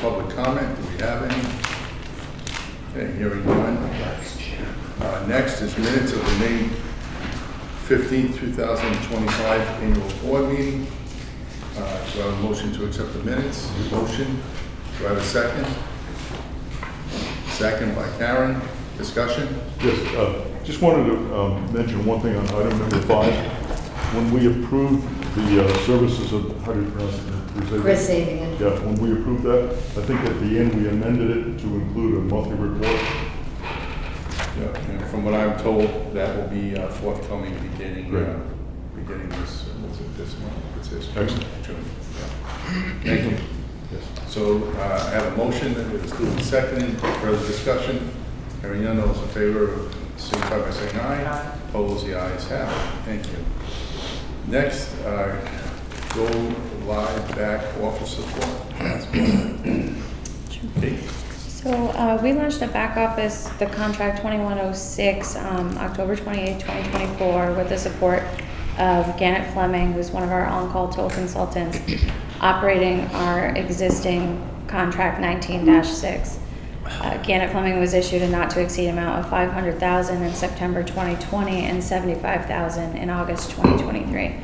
public comment. Do we have any? Okay, hearing none. Next is minutes of the May 15th, 2025 annual board meeting. Do I have a motion to accept the minutes? Motion. Do I have a second? Second by Karen. Discussion? Yes, just wanted to mention one thing on item number 5. When we approved the services of, how do you pronounce it? Receiving. Yeah, when we approved that, I think at the end we amended it to include a monthly report. Yeah, and from what I'm told, that will be forthcoming beginning this, what's it, this month? What's this? June. Yeah. Thank you. Yes. So I have a motion, it's duly and seconded. Further discussion? Hearing none, all those in favor, signify by saying aye. Opposed, the ayes have it. Thank you. Next, go live back office support. Kate. So we launched a back office, the contract 2106, October 28, 2024, with the support of Gannett Fleming, who's one of our on-call toll consultants, operating our existing contract 19-6. Gannett Fleming was issued a not to exceed amount of $500,000 in September 2020 and $75,000 in August 2023.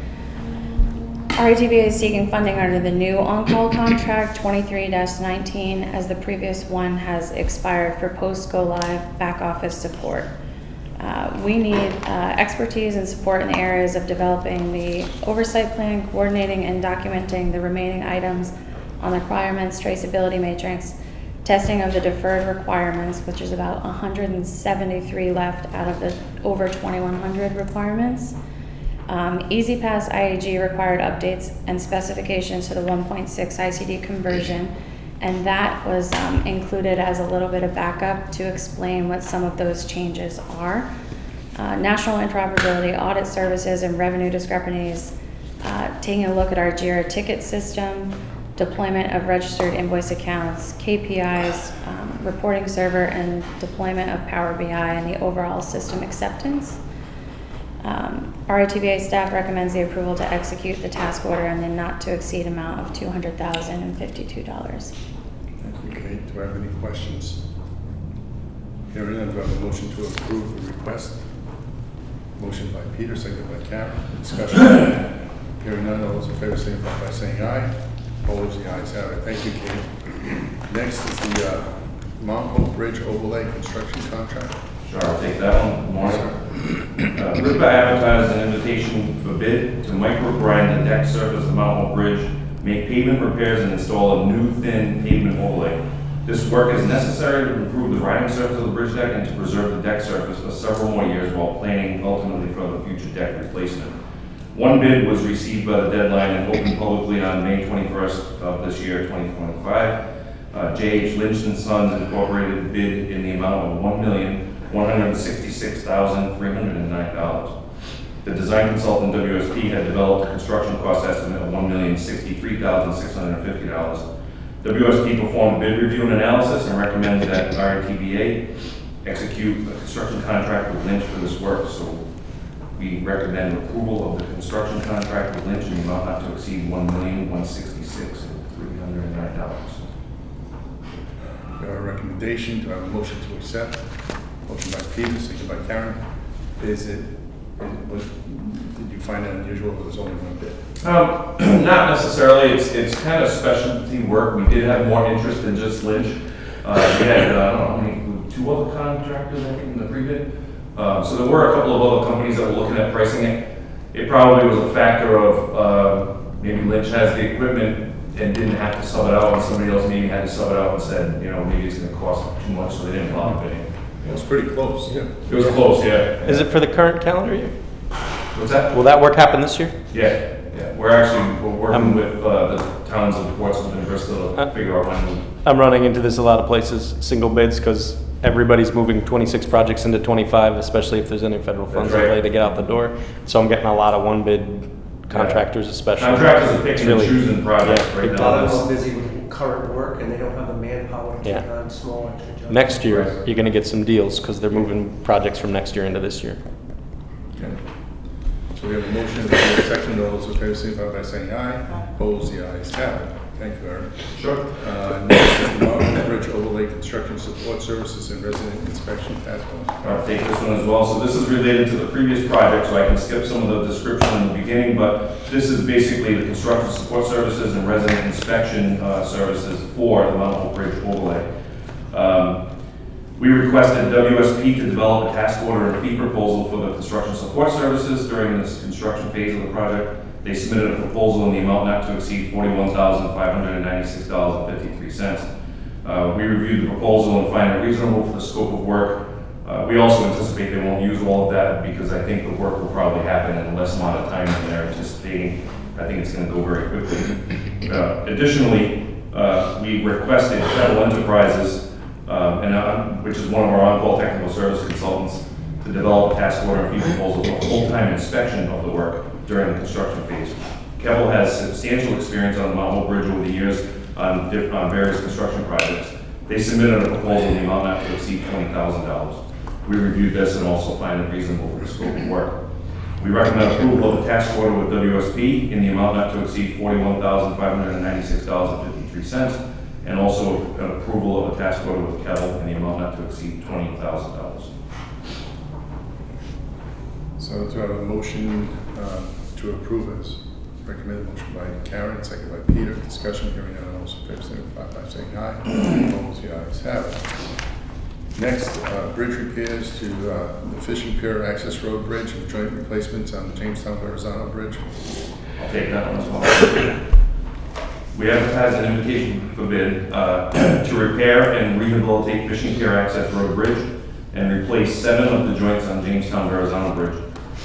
RITBA is seeking funding under the new on-call contract 23-19, as the previous one has expired, for post-go live back office support. We need expertise and support in the areas of developing the oversight plan, coordinating and documenting the remaining items on the requirements traceability matrix, testing of the deferred requirements, which is about 173 left out of the over 2,100 requirements. EasyPass IAG required updates and specifications to the 1.6 ICD conversion, and that was included as a little bit of backup to explain what some of those changes are. National interoperability, audit services, and revenue discrepancies, taking a look at our JIRA ticket system, deployment of registered invoice accounts, KPIs, reporting server, and deployment of Power BI and the overall system acceptance. RITBA staff recommends the approval to execute the task order in the not to exceed amount of $200,052. Thank you, Kate. Do I have any questions? Hearing none, do I have a motion to approve the request? Motion by Peter, seconded by Karen. Discussion? Hearing none, all those in favor signify by saying aye. Opposed, the ayes have it. Thank you, Kate. Next is the Mount Hope Bridge Overlay Construction Contract. Sure, I'll take that one. Good morning. RIPA advertised an invitation for bid to micro-grind the deck surface of Mount Hope Bridge, make pavement repairs, and install a new thin pavement overlay. This work is necessary to improve the riding surface of the bridge deck and to preserve the deck surface for several more years while planning ultimately for the future deck replacement. One bid was received by the deadline and opened publicly on May 21st of this year, 2025. J.H. Lynch & Sons Incorporated bid in the amount of $1,166,309. The design consultant WSP had developed a construction cost estimate of $1,063,650. WSP performed bid review and analysis and recommends that RITBA execute a construction contract with Lynch for this work. So we recommend approval of the construction contract with Lynch in the amount not to exceed $1,166,309. We have a recommendation. Do I have a motion to accept? Motion by Peter, seconded by Karen. Did you find it unusual that there's only one bid? Not necessarily. It's kind of specialty work. We did have more interest than just Lynch. We had, I don't know how many, 2 other contractors, I think, in the pre-bid. So there were a couple of other companies that were looking at pricing it. It probably was a factor of maybe Lynch has the equipment and didn't have to sub it out, and somebody else maybe had to sub it out and said, maybe it's going to cost too much, so they didn't bother bidding. It was pretty close. Yeah. It was close, yeah. Is it for the current calendar year? What's that? Will that work happen this year? Yeah. We're working with the towns of Portsmouth and Bristol to figure out when. I'm running into this a lot of places, single bids, because everybody's moving 26 projects into 25, especially if there's any federal funds That's right. in play to get out the door. So I'm getting a lot of one bid contractors, especially. Contractors are picking It's and really- choosing projects yeah, right big now. A lot of That's- them are busy with current work and they don't have the manpower to take Yeah. on small extra jobs. Next year, you're going to get some deals because they're moving projects from next year into this year. Okay. So we have a motion, we have a second. All those in favor signify by saying aye. Opposed, the ayes have it. Thank you, Eric. Sure. Next is the Mountain Bridge Overlay Construction Support Services and Resident Inspection Task Force. I'll take this one as well. So this is related to the previous project, so I can skip some of the description in the beginning, but this is basically the construction support services and resident inspection services for the Mount Hope Bridge overlay. We requested WSP to develop a task order and fee proposal for the construction support services during this construction phase of the project. They submitted a proposal in the amount not to exceed $41,596.53. We reviewed the proposal and find it reasonable for the scope of work. We also anticipate they won't use all of that because I think the work will probably happen in less amount of time than they're anticipating. I think it's going to go very quickly. Additionally, we requested Federal Enterprises, which is one of our on-call technical service consultants, to develop a task order and fee proposal for full-time inspection of the work during the construction phase. Keppel has substantial experience on the Mount Hope Bridge over the years on various construction projects. They submitted a proposal in the amount not to exceed $20,000. We reviewed this and also find it reasonable for the scope of work. We recommend approval of the task order with WSP in the amount not to exceed $41,596.53, and also an approval of a task order with Keppel in the amount not to exceed $20,000. So do I have a motion to approve as recommended? Motion by Karen, second by Peter. Discussion, hearing none. All those in favor signify by saying aye. Opposed, the ayes have it. Next, bridge repairs to the Fishing Pier Access Road Bridge and joint replacements on the Jamestown Verrazano Bridge. I'll take that one as well. We advertised an invitation for bid to repair and rehabilitate Fishing Pier Access Road Bridge and replace 7 of the joints on Jamestown Verrazano Bridge.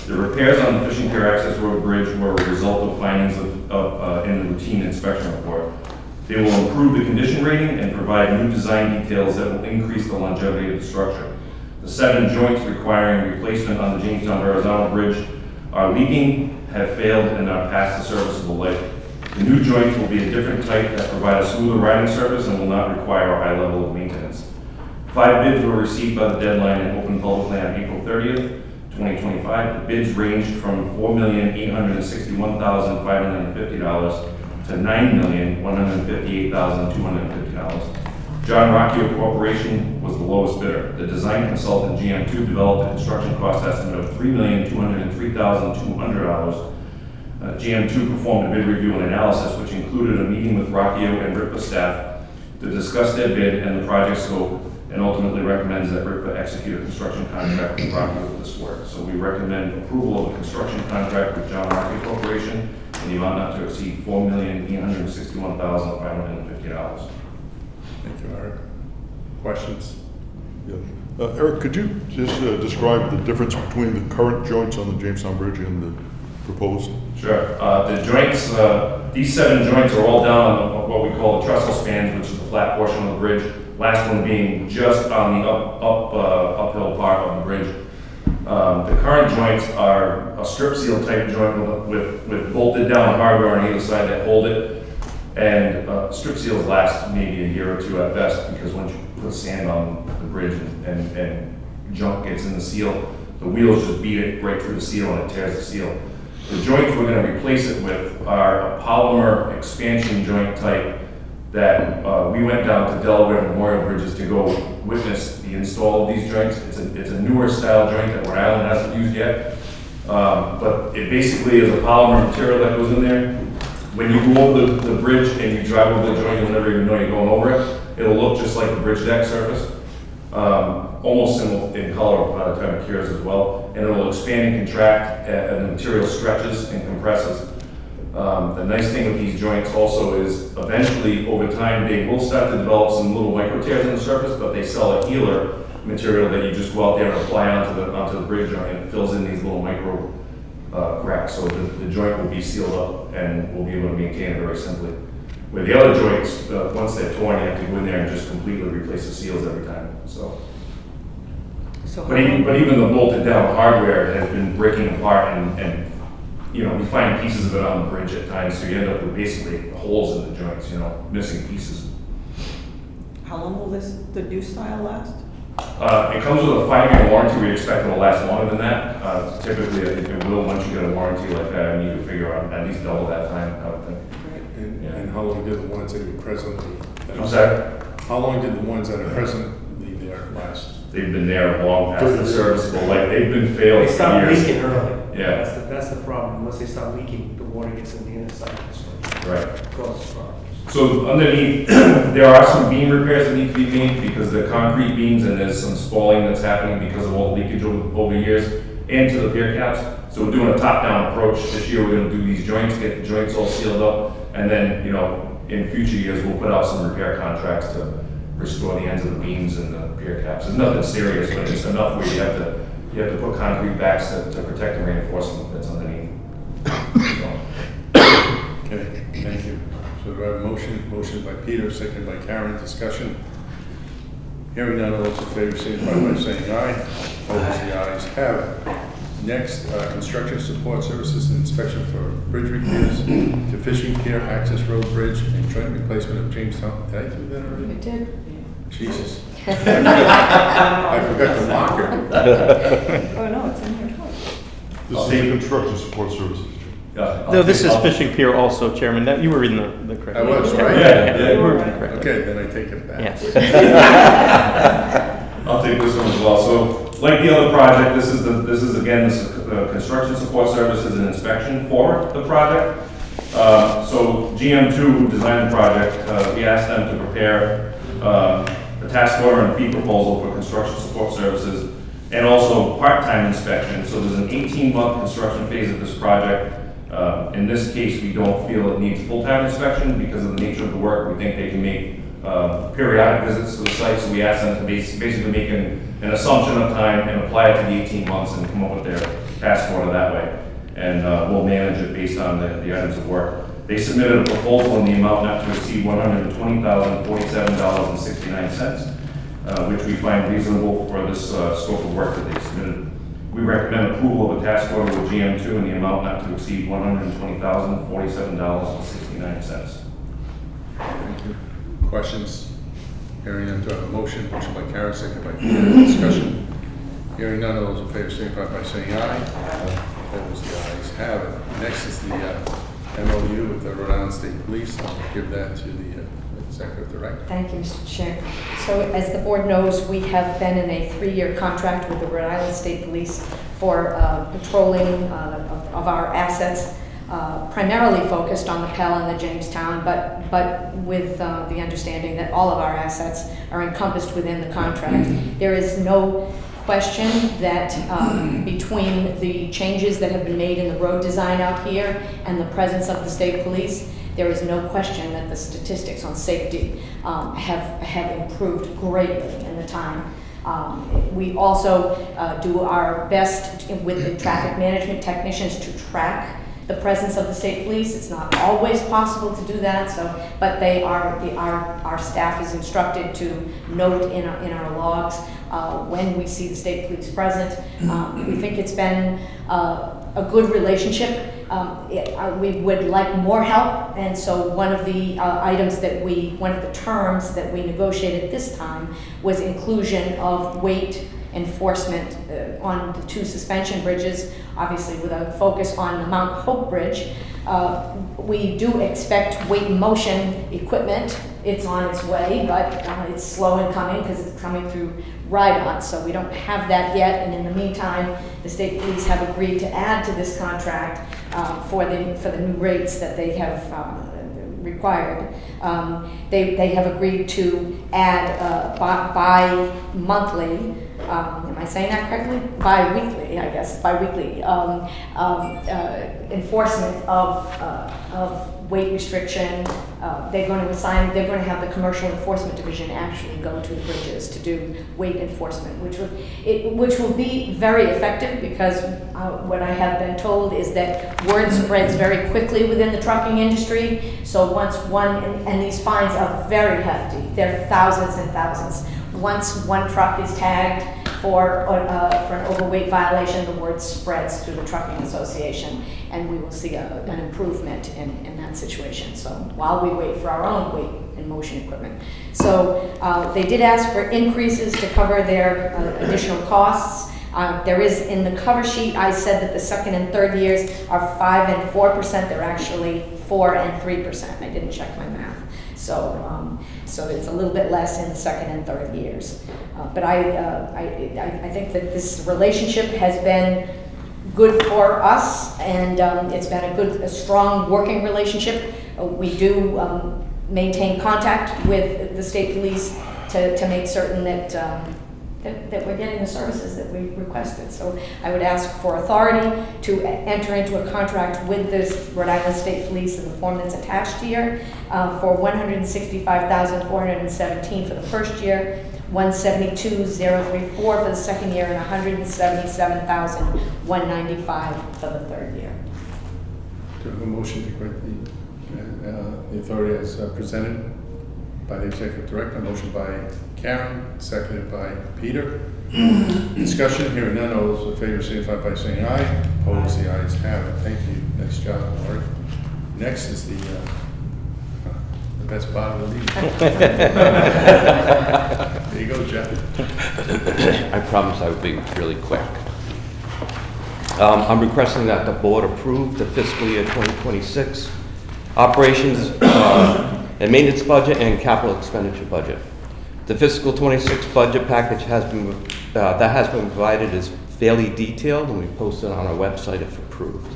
The repairs on the Fishing Pier Access Road Bridge were a result of findings in the routine inspection report. They will improve the condition rating and provide new design details that will increase the longevity of the structure. The 7 joints requiring replacement on the Jamestown Verrazano Bridge are leaking, have failed, and are past the serviceable life. The new joints will be a different type that provide a smoother riding surface and will not require a high level of maintenance. 5 bids were received by the deadline and opened publicly on April 30th, 2025. The bids ranged from $4,861,550 to $9,158,250. John Rocchio Corporation was the lowest bidder. The design consultant GM2 developed a construction cost estimate of $3,203,200. GM2 performed a bid review and analysis, which included a meeting with Rocchio and RIPA staff to discuss their bid and the project scope, and ultimately recommends that RIPA execute a construction contract with Rocchio for this work. So we recommend approval of a construction contract with John Rocchio Corporation in the amount not to exceed $4,861,550. Thank you, Eric. Questions? Yeah. Eric, could you just describe the difference between the current joints on the Jamestown Bridge and the proposed? Sure. The joints, these 7 joints are all down on what we call the trestle spans, which is the flat portion of the bridge. Last one being just on the uphill part of the bridge. The current joints are a strip seal type joint with bolted down hardware on either side that hold it. And strip seals last maybe a year or 2 at best, because once you put sand on the bridge and junk gets in the seal, the wheels just beat it right through the seal and it tears the seal. The joints we're going to replace it with are a polymer expansion joint type that we went down to Delaware Memorial Bridges to go witness the install of these joints. It's a newer style joint that Rhode Island hasn't used yet. But it basically is a polymer material that goes in there. When you go over the bridge and you drive over the joint, you'll never even know you're going over it. It'll look just like the bridge deck surface. Almost similar in color by the time it cures as well. And it'll expand and contract and the material stretches and compresses. The nice thing with these joints also is eventually over time they will start to develop some little micro tears in the surface, but they sell a healer material that you just go out there and apply onto the bridge joint, and it fills in these little micro cracks. So the joint will be sealed up and we'll be able to maintain it very simply. With the other joints, once they're torn, you have to go in there and just completely replace the seals every time. So, but even the bolted down hardware has been breaking apart, and you know, we find pieces of it on the bridge at times, so you end up with basically holes in the joints, you know, missing pieces. How long will the new style last? It comes with a 5-year warranty. We expect it will last longer than that. Typically, it will once you get a warranty like that. I need to figure out at least double that time, I would think. Right. And how long did the ones that are presently? I'm sorry? How long did the ones that are presently there last? They've been there long past the serviceable, like, they've been failed They for stop years. leaking early. Yeah. That's the problem. Once they start leaking, the water gets in the inside of the structure. Right. Causes problems. So underneath, there are some beam repairs that need to be made because they're concrete beams and there's some spalling that's happening because of all the leakage over years into the pier caps. So we're doing a top-down approach. This year, we're gonna do these joints, get the joints all sealed up, and then, you know, in future years, we'll put out some repair contracts to restore the ends of the beams and the pier caps. It's nothing serious, but it's enough where you have to put concrete backs to protect the reinforcement that's underneath. So, Okay, thank you. So do I have a motion? Motion by Peter, second by Karen, discussion. Hearing none, all those in favor signify by saying aye. Opposed, the ayes have it. Next, construction support services and inspection for bridge repairs to Fishing Pier, Access Road Bridge, and joint replacement of Jamestown. Did I do that already? It did. Jesus. I forgot the marker. Oh, no, it's in here too. This is the construction support services. yeah, No, this is I'll- Fishing Pier also, Chairman. That, you were reading the correct. I was, right? Yeah, You were reading it correctly. Okay, then I take it back. Yes. I'll take this one as well. So, like the other project, this is again, this is construction support services and inspection for the project. So GM2, who designed the project, we asked them to prepare a task order and fee proposal for construction support services and also part-time inspection. So there's an 18-month construction phase of this project. In this case, we don't feel it needs full-time inspection because of the nature of the work. We think they can make periodic visits to the site, so we asked them to basically make an assumption of time and apply it to the 18 months and come up with their task order that way. And we'll manage it based on the items of work. They submitted a proposal in the amount not to exceed $120,047.69, which we find reasonable for this scope of work that they submitted. We recommend approval of a task order with GM2 in the amount not to exceed $120,047.69. Thank you. Questions? Hearing none, do I have a motion? Motion by Karen, second by Peter. Discussion. Hearing none, all those in favor signify by saying aye. Opposed, the ayes have it. Next is the MOU with the Rhode Island State Police. I'll give that to the Executive Director. Thank you, Mr. Chair. So as the board knows, we have been in a 3-year contract with the Rhode Island State Police for patrolling of our assets, primarily focused on the Pell and the Jamestown, but with the understanding that all of our assets are encompassed within the contract. There is no question that between the changes that have been made in the road design out here and the presence of the state police, there is no question that the statistics on safety have improved greatly in the time. We also do our best with the traffic management technicians to track the presence of the state police. It's not always possible to do that, but they are our staff is instructed to note in our logs when we see the state police present. We think it's been a good relationship. We would like more help, and so one of the terms that we negotiated this time was inclusion of weight enforcement on the 2 suspension bridges, obviously with a focus on the Mount Hope Bridge. We do expect weight and motion equipment. It's on its way, but it's slow in coming because it's coming through RIDOT, so we don't have that yet. And in the meantime, the state police have agreed to add to this contract for the new rates that they have required. They have agreed to add bi-monthly, am I saying that correctly? Bi-weekly, I guess, bi-weekly enforcement of weight restriction. They're going to have the commercial enforcement division actually go to the bridges to do weight enforcement, which will be very effective because what I have been told is that word spreads very quickly within the trucking industry. So once and these fines are very hefty. They're thousands and thousands. Once one truck is tagged for an overweight violation, the word spreads through the Trucking Association, and we will see an improvement in that situation. So while we wait for our own weight and motion equipment. So they did ask for increases to cover their additional costs. There is in the cover sheet, I said that the second and third years are 5% and 4%. They're actually 4 and 3%. I didn't check my math. So, so it's a little bit less in the second and third years. But I think that this relationship has been good for us, and it's been a strong working relationship. We do maintain contact with the state police to make certain that that we're getting the services that we requested. So I would ask for authority to enter into a contract with this Rhode Island State Police in the form that's attached here for $165,417 for the first year, $172,034 for the second year, and $177,195 for the third year. Do I have a motion to grant the authority as presented by the Executive Director? Motion by Karen, seconded by Peter. Discussion, hearing none. All those in favor signify by saying aye. Opposed, the ayes have it. Thank you. Nice job, Lori. Next is the best part of the meeting. There you go, Jeff. I promise I would be really quick. I'm requesting that the board approve the fiscal year 2026 operations and maintenance budget and capital expenditure budget. The fiscal 26 budget package has been provided is fairly detailed, and we posted on our website if approved.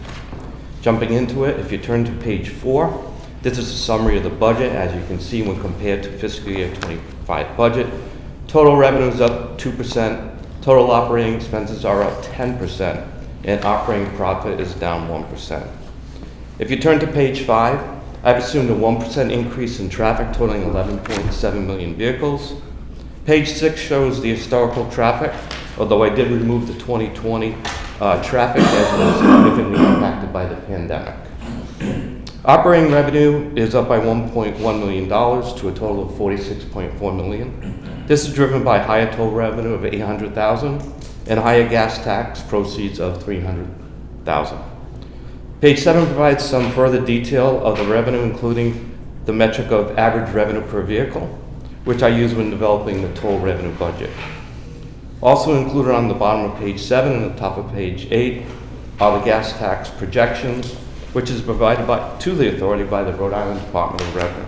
Jumping into it, if you turn to page 4, this is a summary of the budget. As you can see, when compared to fiscal year 25 budget, total revenue is up 2%, total operating expenses are up 10%, and operating profit is down 1%. If you turn to page 5, I've assumed a 1% increase in traffic totaling 11.7 million vehicles. Page 6 shows the historical traffic, although I did remove the 2020 traffic as it was significantly impacted by the pandemic. Operating revenue is up by $1.1 million to a total of $46.4 million. This is driven by higher toll revenue of $800,000 and higher gas tax proceeds of $300,000. Page 7 provides some further detail of the revenue, including the metric of average revenue per vehicle, which I use when developing the toll revenue budget. Also included on the bottom of page 7 and the top of page 8 are the gas tax projections, which is provided to the authority by the Rhode Island Department of Revenue.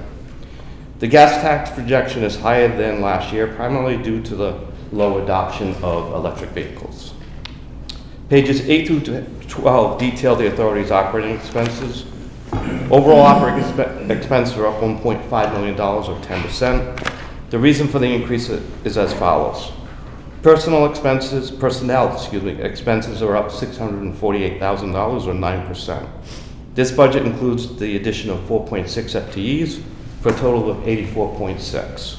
The gas tax projection is higher than last year, primarily due to the low adoption of electric vehicles. Pages 8 through 12 detail the authority's operating expenses. Overall operating expenses are up $1.5 million or 10%. The reason for the increase is as follows. Personnel expenses are up $648,000 or 9%. This budget includes the addition of 4.6 FTEs for a total of 84.6.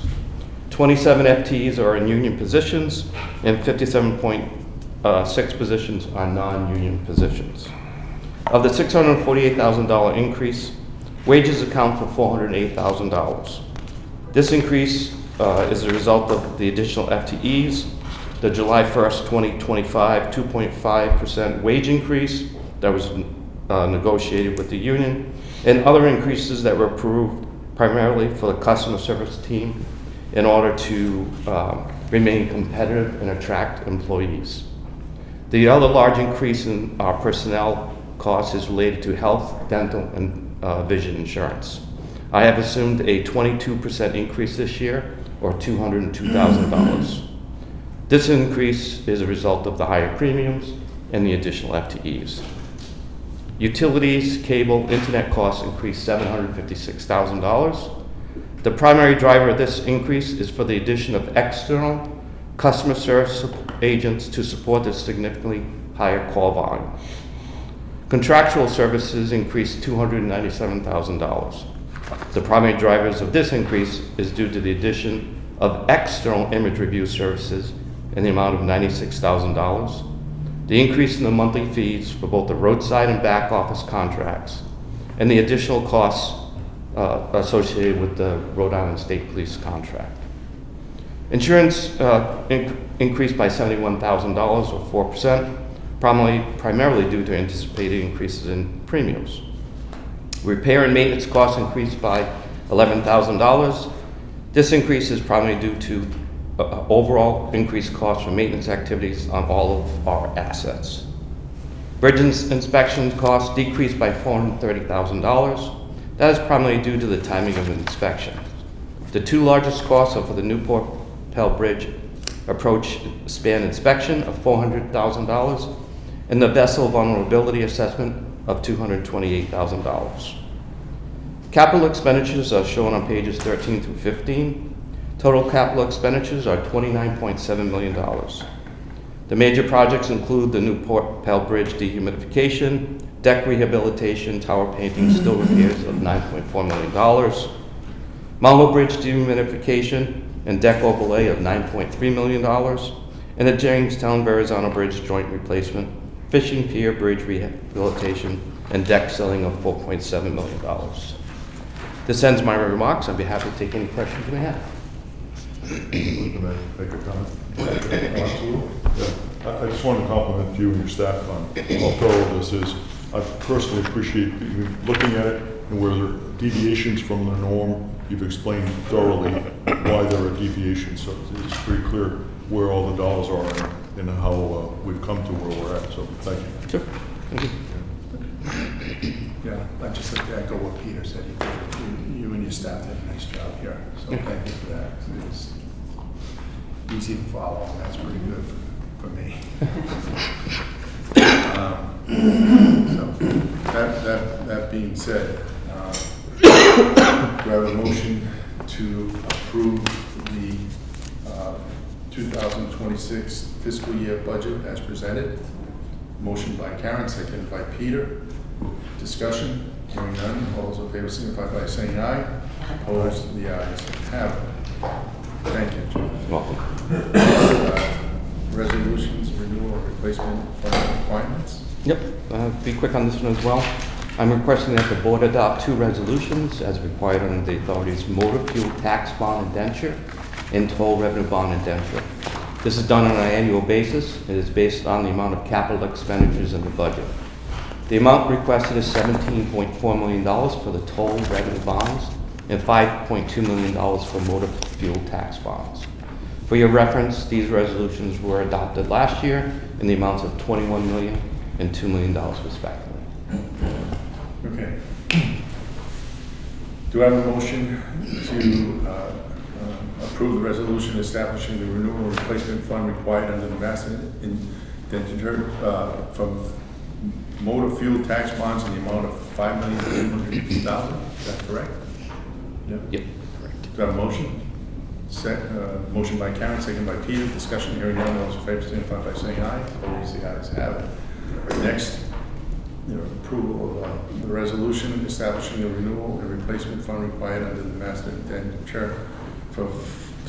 27 FTEs are in union positions and 57.6 positions are non-union positions. Of the $648,000 increase, wages account for $408,000. This increase is a result of the additional FTEs, the July 1st, 2025 2.5% wage increase that was negotiated with the union, and other increases that were approved primarily for the customer service team in order to remain competitive and attract employees. The other large increase in our personnel costs is related to health, dental, and vision insurance. I have assumed a 22% increase this year, or $202,000. This increase is a result of the higher premiums and the additional FTEs. Utilities, cable, internet costs increased $756,000. The primary driver of this increase is for the addition of external customer service agents to support the significantly higher call volume. Contractual services increased $297,000. The primary drivers of this increase is due to the addition of external image review services in the amount of $96,000, the increase in the monthly fees for both the roadside and back office contracts, and the additional costs associated with the Rhode Island State Police contract. Insurance increased by $71,000 or 4%, primarily due to anticipated increases in premiums. Repair and maintenance costs increased by $11,000. This increase is primarily due to overall increased costs for maintenance activities on all of our assets. Bridge inspection costs decreased by $430,000. That is primarily due to the timing of inspection. The two largest costs are for the Newport Pell Bridge approach span inspection of $400,000 and the vessel vulnerability assessment of $228,000. Capital expenditures are shown on pages 13 through 15. Total capital expenditures are $29.7 million. The major projects include the Newport Pell Bridge dehumidification, deck rehabilitation, tower painting, still repairs of $9.4 million, Marlow Bridge dehumidification and deck overlay of $9.3 million, and the Jamestown Verrazano Bridge joint replacement, fishing pier bridge rehabilitation, and deck sealing of $4.7 million. This ends my remarks. I'd be happy to take any questions you may have. Can I make a comment? Absolutely. Yeah. I just want to compliment you and your staff on how thorough this is. I personally appreciate you looking at it, and where there are deviations from the norm, you've explained thoroughly why there are deviations. So it's pretty clear where all the dollars are and how we've come to where we're at. So thank you. Sure. Thank you. Yeah, I'd just like to echo what Peter said. You and your staff did a nice job here, so thank you for that. It's easy to follow, and that's pretty good for me. So that being said, do I have a motion to approve the 2026 fiscal year budget as presented? Motion by Karen, seconded by Peter. Discussion, hearing none. All those in favor signify by saying aye. Opposed, the ayes have it. Thank you, Jim. Welcome. Resolutions, renewal, and replacement fund requirements. Yep, be quick on this one as well. I'm requesting that the board adopt two resolutions as required under the authority's motor fuel tax bond indenture and toll revenue bond indenture. This is done on an annual basis. It is based on the amount of capital expenditures in the budget. The amount requested is $17.4 million for the toll revenue bonds and $5.2 million for motor fuel tax bonds. For your reference, these resolutions were adopted last year in the amounts of $21 million and $2 million respectively. Okay. Do I have a motion to approve the resolution establishing the renewal and replacement fund required under the Mass Indenture from motor fuel tax bonds in the amount of $5,800,000? Is that correct? Yep, correct. Do I have a motion? Motion by Karen, second by Peter. Discussion, hearing none. All those in favor signify by saying aye. Opposed, the ayes have it. Next, approval of the resolution establishing the renewal and replacement fund required under the Master Indenture for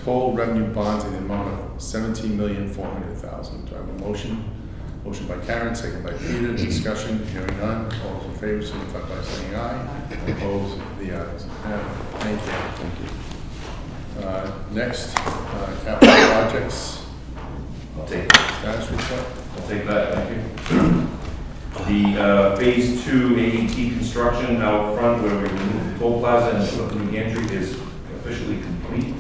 toll revenue bonds in the amount of $17,400,000. Do I have a motion? Motion by Karen, second by Peter. Discussion, hearing none. All those in favor signify by saying aye. Opposed, the ayes have it. Thank you. Thank you. Next, capital projects. I'll take it. Status report. I'll take that, thank you. The Phase 2 AET construction out front where we removed the toll plaza and put up the new gantry is officially complete.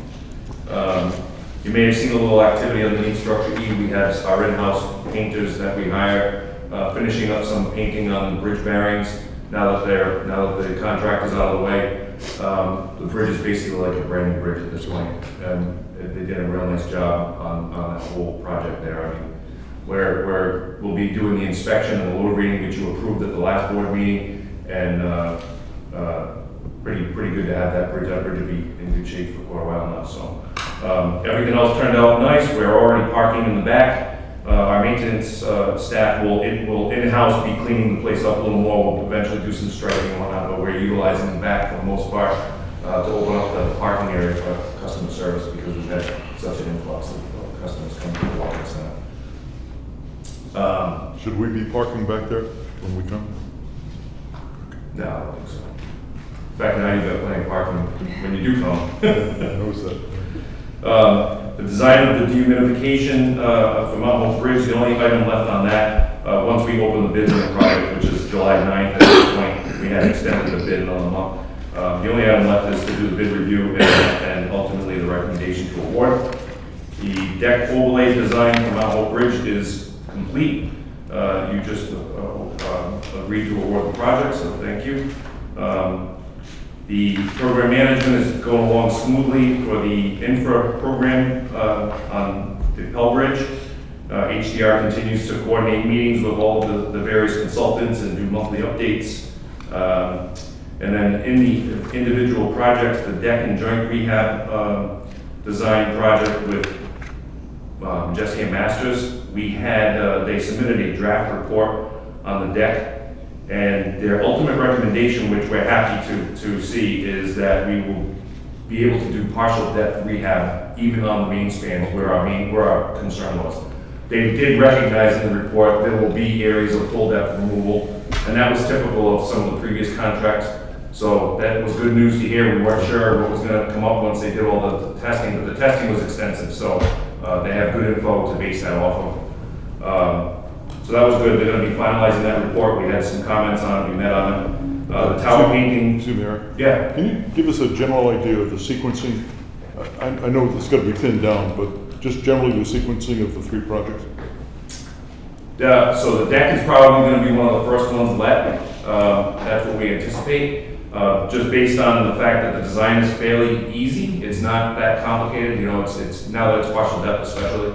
You may have seen a little activity underneath Structure E. We have our in-house painters that we hire finishing up some painting on the bridge bearings. Now that the contract is out of the way, the bridge is basically like a brand new bridge at this point. And they did a real nice job on that whole project there. I mean, where we'll be doing the inspection and the load reading, which you approved at the last board meeting, and pretty good to have that bridge. That bridge will be in good shape for quite a while now. So everything else turned out nice. We're already parking in the back. Our maintenance staff will in-house be cleaning the place up a little more. We'll eventually do some striping and whatnot, but we're utilizing the back for the most part to open up the parking area for customer service because we've had such an influx of customers coming to the Walmart Center. Should we be parking back there when we come? No, I don't think so. In fact, now you've got plenty of parking when you do come. I noticed that. The design of the dehumidification for Mount Hope Bridge, the only item left on that, once we open the bid on the project, which is July 9th, at this point, we had extended the bid another month. The only item left is to do the bid review and ultimately the recommendation to award. The deck overlay design for Mount Hope Bridge is complete. You just agreed to award the project, so thank you. The program management is going along smoothly for the infra program on the Pell Bridge. HDR continues to coordinate meetings with all the various consultants and do monthly updates. And then in the individual projects, the deck and joint rehab design project with Jesse and Masters, we had, they submitted a draft report on the deck. And their ultimate recommendation, which we're happy to see, is that we will be able to do partial depth rehab even on the main spans where our concern was. They did recognize in the report there will be areas of full depth removal, and that was typical of some of the previous contracts. So that was good news to hear. We weren't sure what was going to come up once they did all the testing, but the testing was extensive, so they have good info to base that off of. So that was good. They're going to be finalizing that report. We had some comments on it. We met on it. The tower painting. Excuse me, Eric. Yeah. Can you give us a general idea of the sequencing? I know it's got to be pinned down, but just generally the sequencing of the 3 projects? So the deck is probably going to be one of the first ones let. That's what we anticipate. Just based on the fact that the design is fairly easy. It's not that complicated. You know, it's now that it's partial depth especially.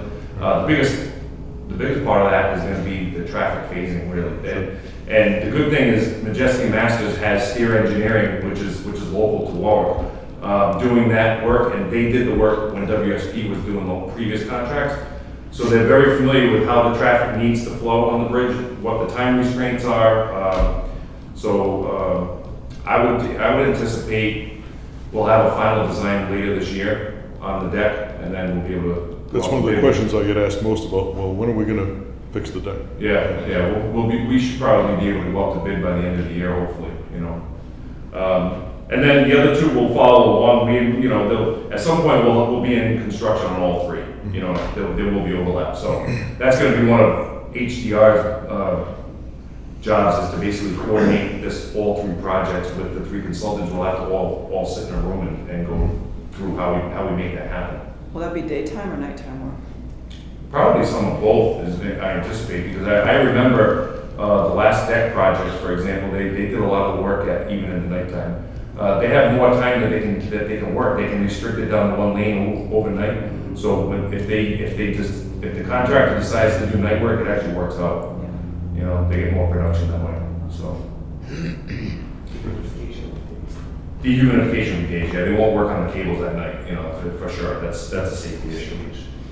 The biggest part of that is going to be the traffic phasing, really. And the good thing is Majeski Masters has Steer Engineering, which is local to Warwick, doing that work, and they did the work when WSP was doing the previous contracts. So they're very familiar with how the traffic needs to flow on the bridge, what the time restraints are. I would anticipate we'll have a final design later this year on the deck, and then we'll be able to. That's one of the questions I get asked most about. Well, when are we going to fix the deck? Yeah. We should probably be able to go out to bid by the end of the year, hopefully. You know, and then the other 2 will follow along. At some point we'll be in construction on all 3. You know, there will be overlap. So that's going to be one of HDR's jobs, is to basically coordinate all 3 projects with the 3 consultants. We'll have to all sit in a room and go through how we make that happen. Will that be daytime or nighttime work? Probably some of both, I anticipate, because I remember the last deck projects, for example, they did a lot of work even in the nighttime. They have more time that they can work. They can restrict it down to 1 lane overnight. So if the contractor decides to do night work, it actually works out. You know, they get more production that way. So dehumidification gauge, yeah, they won't work on the cables at night. You know, for sure. That's a safety issue.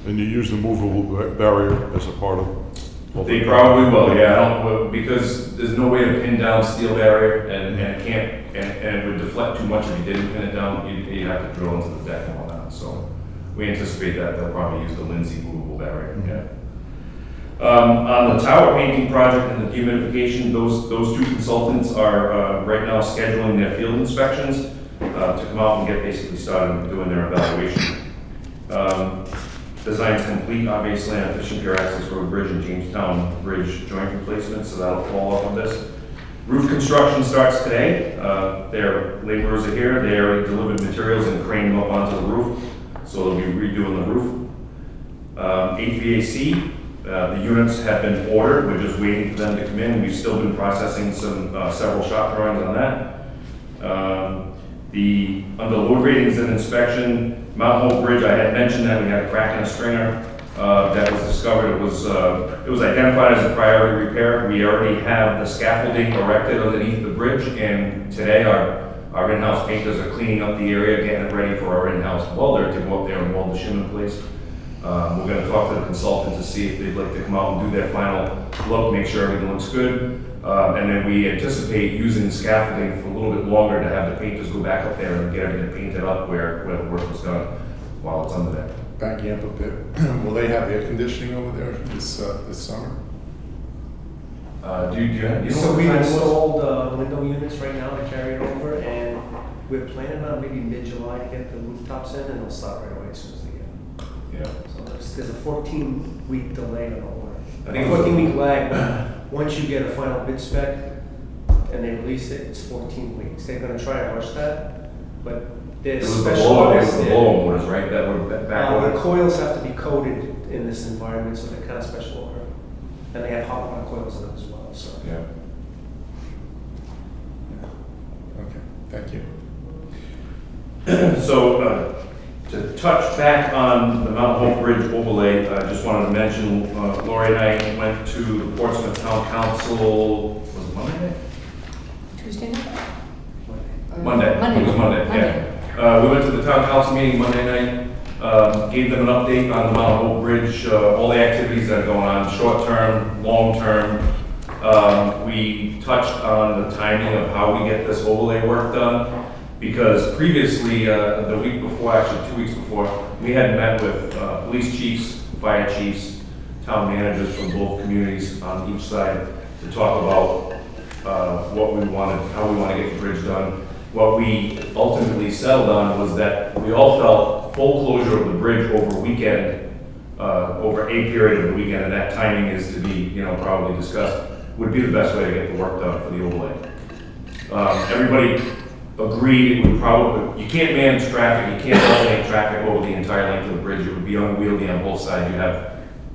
And you use the movable barrier as a part of? They probably will, yeah. Because there's no way to pin down steel barrier, and it can't, and it would deflect too much if you didn't pin it down. You'd have to drill into the deck and all that. So we anticipate that they'll probably use the Lindsay movable barrier. Mm-hmm. Yeah. On the tower painting project and the dehumidification, those 2 consultants are right now scheduling their field inspections to come out and get basically started doing their evaluation. Design's complete, obviously, on Fishing Pier Access Road Bridge and Jamestown Bridge joint replacement, so that'll fall off of this. Roof construction starts today. Their laborers are here. They already delivered materials and craned them up onto the roof, so they'll be redoing the roof. HVAC, the units have been ordered. We're just waiting for them to come in. We've still been processing several shop drawings on that. Under load ratings and inspection, Mount Hope Bridge, I had mentioned that we had a crack in a stringer that was discovered. It was identified as a priority repair. We already have the scaffolding erected underneath the bridge, and today our in-house painters are cleaning up the area, getting it ready for our in-house welder to go up there and weld the shim in place. We're going to talk to the consultant to see if they'd like to come out and do their final look, make sure everything looks good. And then we anticipate using the scaffolding for a little bit longer to have the painters go back up there and get everything painted up where the work was done while it's under there. Backing up a bit, will they have air conditioning over there this summer? Do you know So what we kind of- installed window units right now to carry it over, and we're planning on maybe mid-July to get the rooftops in, and they'll start right away as soon as they get. Yeah. So there's a 14-week delay on the order. I think A it was- 14-week lag. Once you get a final bid spec and they release it, it's 14 weeks. They're gonna try to rush that, but It there's was the special blower, it orders was the there. blower motors, right, that were back The ordered? coils have to be coated in this environment, so they're kind of special order. And they have hot rod coils in them as well, so. Yeah. Okay, thank you. So, to touch back on the Mount Hope Bridge overlay, I just wanted to mention, Lori and I went to the Portsmouth Town Council, was it Monday? Tuesday night? Monday. It was Monday, yeah. We went to the Town Council meeting Monday night, gave them an update on the Mount Hope Bridge, all the activities that are going on, short-term, long-term. We touched on the timing of how we get this overlay work done. Because previously, the week before, actually 2 weeks before, we had met with police chiefs, fire chiefs, town managers from both communities on each side to talk about what we wanted, how we want to get the bridge done. What we ultimately settled on was that we all felt full closure of the bridge over a weekend, over a period of the weekend, and that timing is to be, probably discussed, would be the best way to get the work done for the overlay. Everybody agreed it would probably, you can't manage traffic, you can't alternate traffic over the entire length of the bridge, it would be unwieldy on both sides,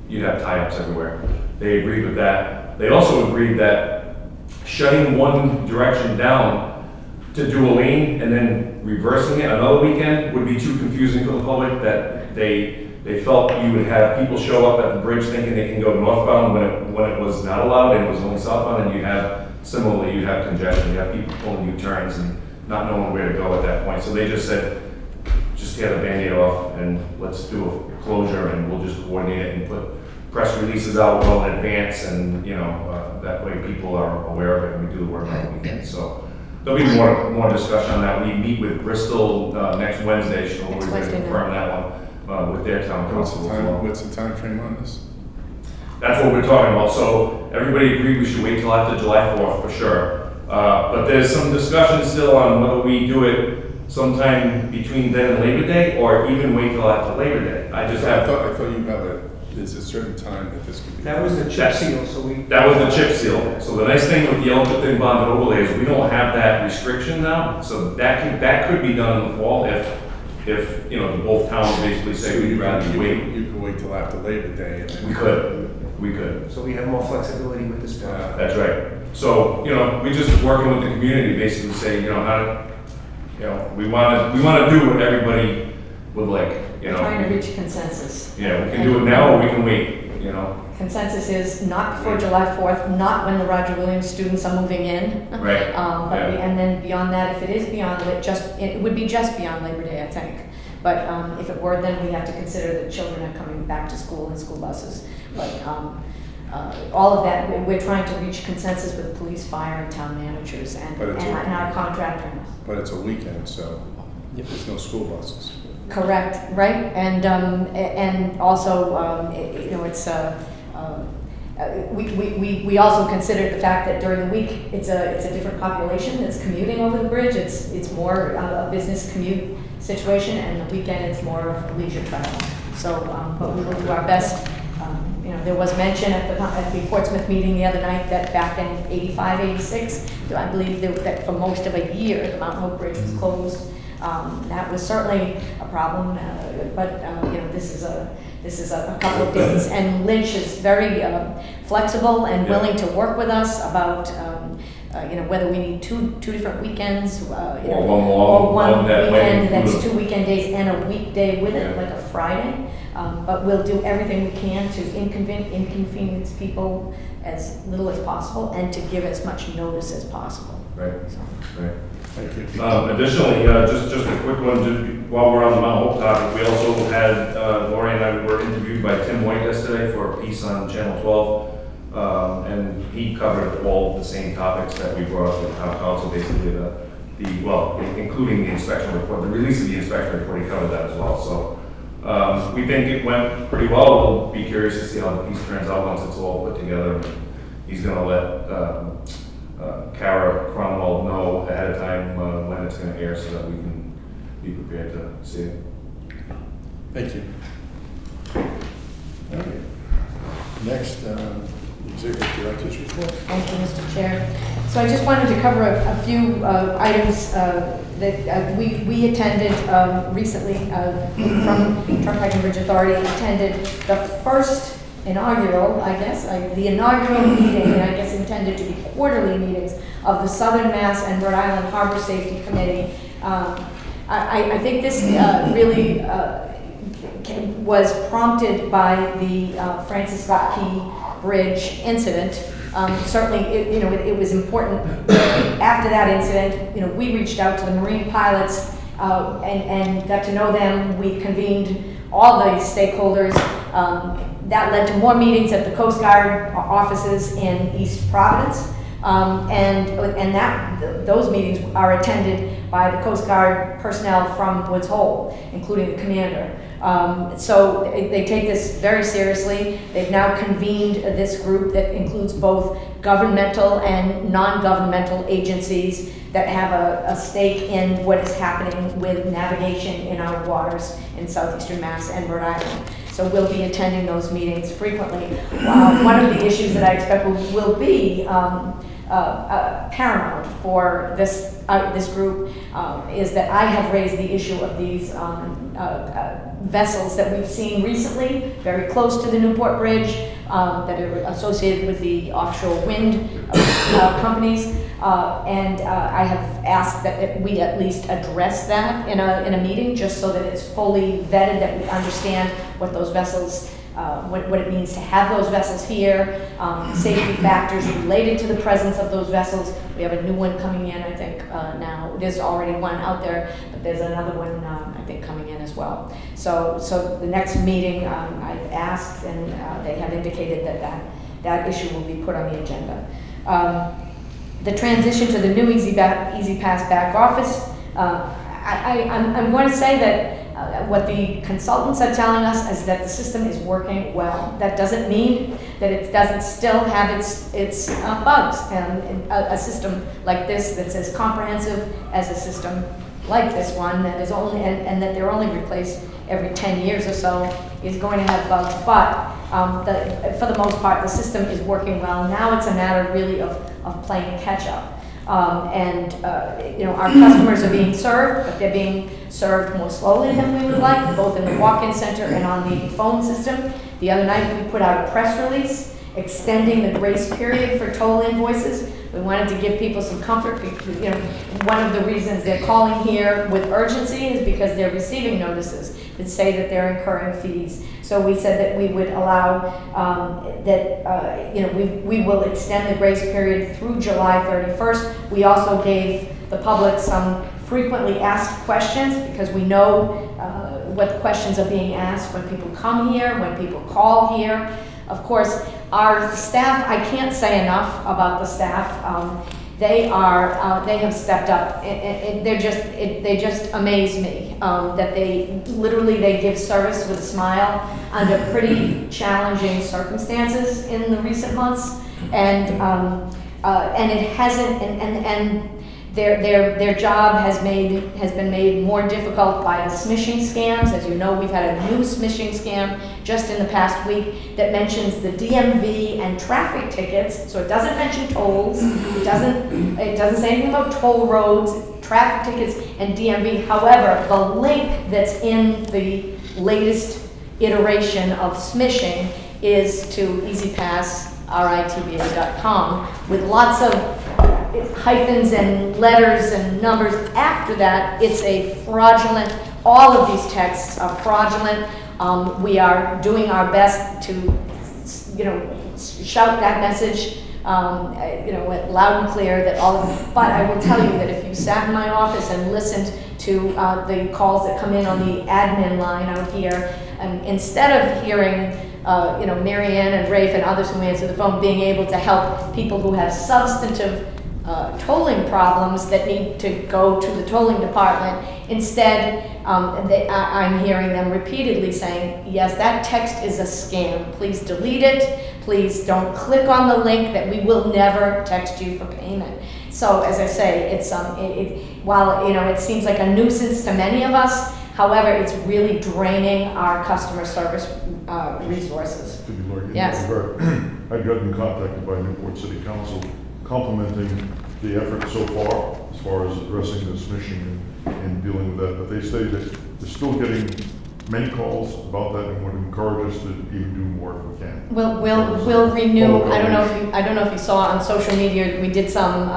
you'd have tie-ups everywhere. They agreed with that. They also agreed that shutting one direction down to do a lane and then reversing it another weekend would be too confusing for the public, that they felt you would have people show up at the bridge thinking they can go northbound when it was not allowed and it was only southbound, and similarly you have congestion, you have people pulling U-turns and not knowing where to go at that point. So they just said, just tear the Band-Aid off and let's do a closure and we'll just coordinate it and put press releases out well in advance, and that way people are aware of it and we do the work on the weekend. So there'll be more discussion on that. We meet with Bristol next Wednesday, so we're going to confirm that one with their town council as well. What's the time frame on this? That's what we're talking about. So everybody agreed we should wait till after July 4th for sure. But there's some discussion still on whether we do it sometime between then and Labor Day, or even wait till after Labor Day. I thought you have there's a certain time that this could be. That was the chip seal, so we. that was the chip seal. So the nice thing with the Yellow Thin Bonded Overlay is we don't have that restriction now. So that could be done in the fall if both towns basically say we'd rather wait. You could wait till after Labor Day and then. We could. So we have more flexibility with this project. That's right. So, we just working with the community, basically say, we want to do what everybody would like, Trying to reach consensus. Yeah, we can do it now or we can wait, Consensus is not before July 4th, not when the Roger Williams students are moving in. Right. And then beyond that, if it is beyond it, it would be just beyond Labor Day, I think. But if it were, then we have to consider that children are coming back to school in school buses. But all of that, we're trying to reach consensus with police, fire, and town managers and our contractor. But it's a weekend, so there's no school buses. Correct, right? And also, it's we also considered the fact that during the week it's a different population that's commuting over the bridge. It's more a business commute situation, and the weekend it's more of leisure travel. So, but we will do our best. There was mention at the Portsmouth meeting the other night that back in 85, 86, I believe that for most of a year the Mount Hope Bridge was closed. That was certainly a problem, but this is a couple of days, and Lynch is very flexible and willing to work with us about whether we need two different weekends, or one that weekend way. that's 2 weekend days and a weekday with it, like a Friday. But we'll do everything we can to inconvenience people as little as possible and to give as much notice as possible. Right. Right. Thank you. Additionally, just a quick one, just while we're on the Mount Hope topic, we also had, Lori and I were interviewed by Tim White yesterday for a piece on Channel 12, and he covered all of the same topics that we brought up with the town council, basically including the inspection report, the release of the inspection report, he covered that as well. So we think it went pretty well. We'll be curious to see how the piece turns out once it's all put together. He's going to let Kara Cronwald know ahead of time when it's going to air so that we can be prepared to see it. Thank you. All right. Next, Executive Director's report. Thank you, Mr. Chair. So I just wanted to cover a few items that we attended recently from Turnpike and Bridge Authority, attended the first inaugural, the inaugural meeting, I guess intended to be quarterly meetings of the Southern Mass and Rhode Island Harbor Safety Committee. I think this really was prompted by the Francis Scott Key Bridge incident. Certainly, it was important. After that incident, we reached out to the Marine pilots and got to know them. We convened all the stakeholders. That led to more meetings at the Coast Guard offices in East Providence. Those meetings are attended by the Coast Guard personnel from Woods Hole, including the commander. So they take this very seriously. They've now convened this group that includes both governmental and non-governmental agencies that have a stake in what is happening with navigation in our waters in southeastern Mass and Rhode Island. So we'll be attending those meetings frequently. One of the issues that I expect will be paramount for this group is that I have raised the issue of these vessels that we've seen recently, very close to the Newport Bridge, that are associated with the offshore wind companies. And I have asked that we at least address that in a meeting, just so that it's fully vetted, that we understand what those vessels, what it means to have those vessels here, safety factors related to the presence of those vessels. We have a new one coming in, I think, now. There's already one out there, but there's another one, I think, coming in as well. So the next meeting, I've asked, and they have indicated that issue will be put on the agenda. The transition to the new Easy Pass back office, I'm going to say that what the consultants are telling us is that the system is working well. That doesn't mean that it doesn't still have its bugs. And a system like this that's as comprehensive as a system like this one that is only and that they're only replaced every 10 years or so is going to have bugs. But for the most part, the system is working well. Now it's a matter really of playing catch up. Our customers are being served, but they're being served more slowly than we would like, both in the walk-in center and on the phone system. The other night, we put out a press release extending the grace period for toll invoices. We wanted to give people some comfort. One of the reasons they're calling here with urgency is because they're receiving notices that say that they're incurring fees. So we said that we would allow we will extend the grace period through July 31st. We also gave the public some frequently asked questions, because we know what questions are being asked when people come here, when people call here. Of course, our staff, I can't say enough about the staff. They have stepped up. They just amaze me that they give service with a smile under pretty challenging circumstances in the recent months, and it hasn't, and their job has been made more difficult by the smishing scams. As you know, we've had a new smishing scam just in the past week that mentions the DMV and traffic tickets. So it doesn't mention tolls. It doesn't say anything about toll roads, traffic tickets, and DMV. However, the link that's in the latest iteration of smishing is to EasyPass.ritba.com with lots of hyphens and letters and numbers. After that, it's a fraudulent, all of these texts are fraudulent. We are doing our best to, shout that message, loud and clear that all of them. But I will tell you that if you sat in my office and listened to the calls that come in on the admin line out here, and instead of hearing Mary Ann and Rafe and others who answer the phone being able to help people who have substantive tolling problems that need to go to the tolling department. Instead, I'm hearing them repeatedly saying, yes, that text is a scam. Please delete it. Please don't click on the link, that we will never text you for payment. So as I say, it's while it seems like a nuisance to many of us, however, it's really draining our customer service resources. To be Lord, yes. I've gotten contacted by Newport City Council complimenting the effort so far as addressing the smishing and dealing with that. But they say that they're still getting many calls about that, and would encourage us to even do more if we can. We'll renew. I don't know if you saw on social media. We did some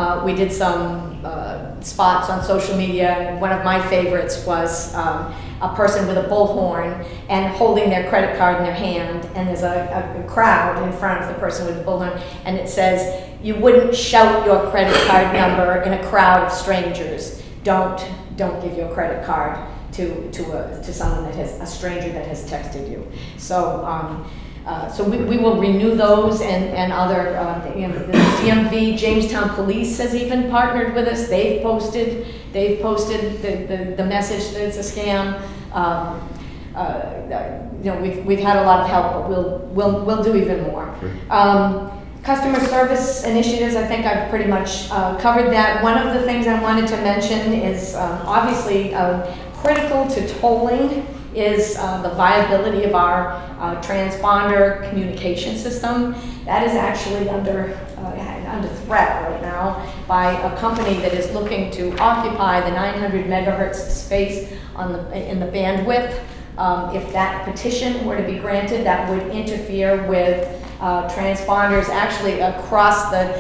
spots on social media. One of my favorites was a person with a bullhorn and holding their credit card in their hand, and there's a crowd in front of the person with the bullhorn, and it says, "You wouldn't shout your credit card number in a crowd of strangers. Don't give your credit card to someone that has a stranger that has texted you." So we will renew those and other, the DMV, Jamestown Police has even partnered with us. They've posted the message that it's a scam. We've had a lot of help, but we'll do even more. Customer service initiatives, I think I've pretty much covered that. One of the things I wanted to mention is obviously critical to tolling is the viability of our transponder communication system. That is actually under threat right now by a company that is looking to occupy the 900 megahertz space in the bandwidth. If that petition were to be granted, that would interfere with transponders actually across the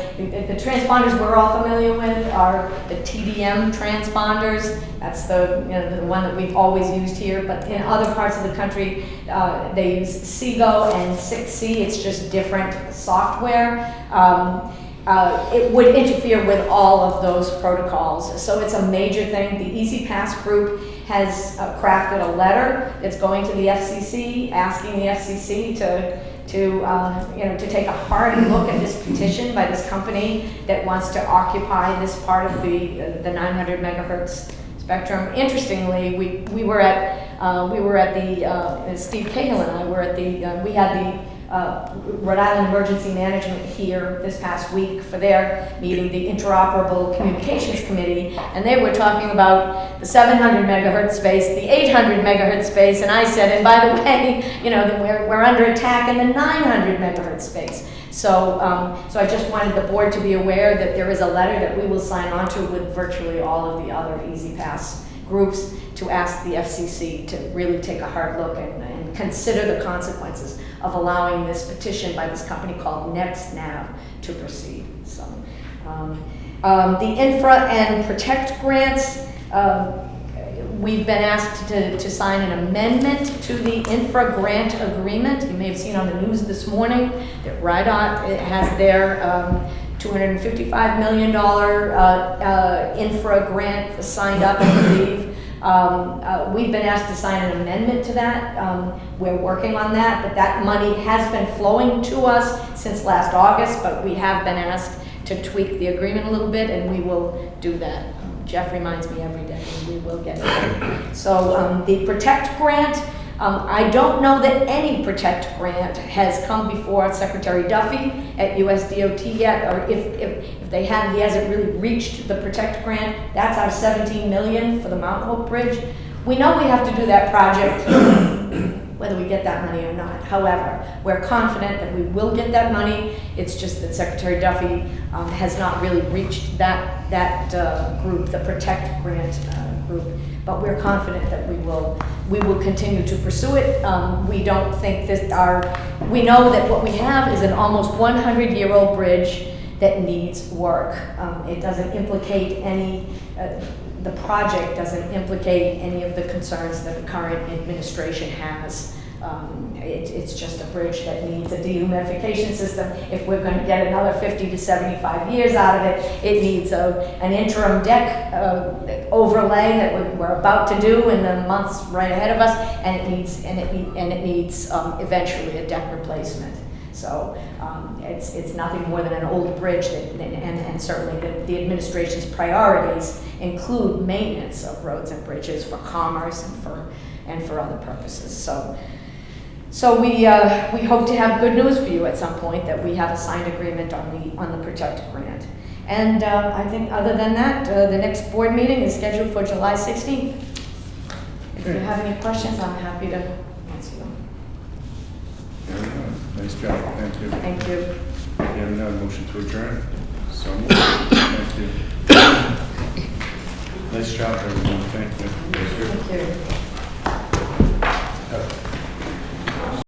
transponders we're all familiar with are the TDM transponders. That's the one that we've always used here, but in other parts of the country they use Seago and 6C. It's just different software. It would interfere with all of those protocols. So it's a major thing. The EasyPass group has crafted a letter that's going to the FCC, asking the FCC to take a hard look at this petition by this company that wants to occupy this part of the 900 megahertz spectrum. Interestingly, we were at the Steve Cahill and I were at we had the Rhode Island Emergency Management here this past week for their meeting, the Interoperable Communications Committee, and they were talking about the 700 megahertz space, the 800 megahertz space, and I said, and by the way, we're under attack in the 900 megahertz space. So I just wanted the board to be aware that there is a letter that we will sign on to with virtually all of the other EasyPass groups to ask the FCC to really take a hard look and consider the consequences of allowing this petition by this company called NextNav to proceed. So, the Infra and Protect grants, we've been asked to sign an amendment to the Infra grant agreement. You may have seen on the news this morning that RIDOT has their $255 million infra grant signed up, I believe. We've been asked to sign an amendment to that. We're working on that, but that money has been flowing to us since last August, but we have been asked to tweak the agreement a little bit, and we will do that. Jeff reminds me every day, and we will get it. So the Protect grant, I don't know that any Protect grant has come before Secretary Duffy at USDOT yet, or if they have, he hasn't really reached the Protect grant. That's our $17 million for the Mount Hope Bridge. We know we have to do that project whether we get that money or not. However, we're confident that we will get that money. It's just that Secretary Duffy has not really reached that group, the Protect grant group. But we're confident that we will continue to pursue it. We don't think that we know that what we have is an almost 100-year-old bridge that needs work. It doesn't implicate the project doesn't implicate any of the concerns that the current administration has. It's just a bridge that needs a dehumidification system. If we're going to get another 50 to 75 years out of it, it needs an interim deck overlay that we're about to do in the months right ahead of us, and it needs eventually a deck replacement. So it's nothing more than an old bridge, and certainly the administration's priorities include maintenance of roads and bridges for commerce and for other purposes. So we hope to have good news for you at some point, that we have a signed agreement on the Protect grant. And I think other than that, the next board meeting is scheduled for July 16th. If you have any questions, I'm happy to answer them. Very good. Nice job. Thank you. Thank you. Hearing none, motion to adjourn. So moved. Thank you. Nice job, everyone. Thank you. Thank you.